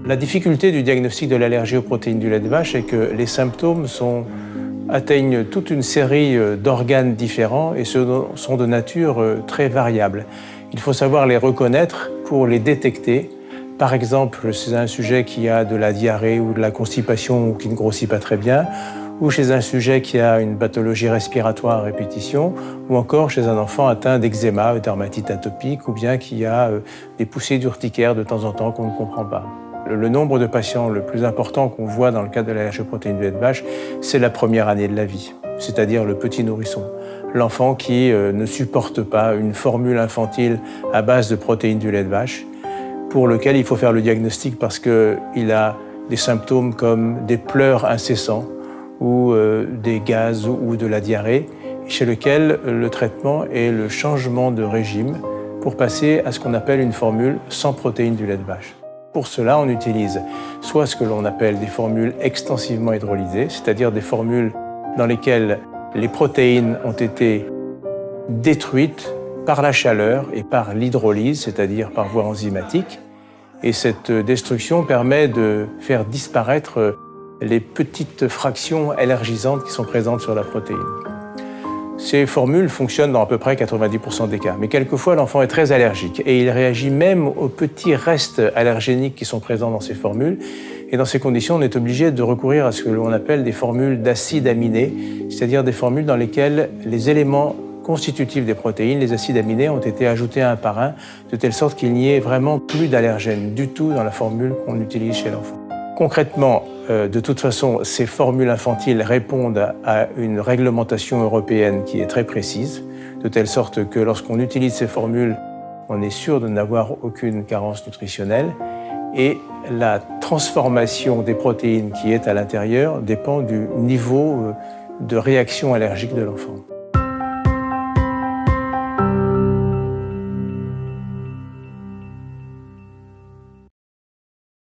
La difficulté du diagnostic de l'allergie aux protéines du lait de vache est que les symptômes atteignent toute une série d'organes différents et sont de nature très variable. Il faut savoir les reconnaître pour les détecter. Par exemple, chez un sujet qui a de la diarrhée ou de la constipation ou qui ne grossit pas très bien, ou chez un sujet qui a une pathologie respiratoire à répétition, ou encore chez un enfant atteint d'eczéma, dermatite atopique, ou bien qui a des poussées d'urticaire de temps en temps qu'on ne comprend pas. Le nombre de patients le plus important qu'on voit dans le cadre de l'allergie aux protéines du lait de vache, c'est la première année de la vie, c'est-à-dire le petit nourrisson. L'enfant qui ne supporte pas une formule infantile à base de protéines du lait de vache, pour lequel il faut faire le diagnostic parce qu'il a des symptômes comme des pleurs incessants ou des gaz ou de la diarrhée, chez lequel le traitement est le changement de régime pour passer à ce qu'on appelle une formule sans protéines du lait de vache. Pour cela, on utilise soit ce que l'on appelle des formules extensivement hydrolysées, c'est-à-dire des formules dans lesquelles les protéines ont été détruites par la chaleur et par l'hydrolyse, c'est-à-dire par voie enzymatique. Et cette destruction permet de faire disparaître les petites fractions allergisantes qui sont présentes sur la protéine. Ces formules fonctionnent dans à peu près 90% des cas, mais quelquefois l'enfant est très allergique et il réagit même aux petits restes allergéniques qui sont présents dans ces formules. Et dans ces conditions, on est obligé de recourir à ce que l'on appelle des formules d'acides aminés, c'est-à-dire des formules dans lesquelles les éléments constitutifs des protéines, les acides aminés, ont été ajoutés un par un, de telle sorte qu'il n'y ait vraiment plus d'allergènes du tout dans la formule qu'on utilise chez l'enfant. Concrètement, de toute façon, ces formules infantiles répondent à une réglementation européenne qui est très précise, de telle sorte que lorsqu'on utilise ces formules, on est sûr de n'avoir aucune carence nutritionnelle et la transformation des protéines qui est à l'intérieur dépend du niveau de réaction allergique de l'enfant.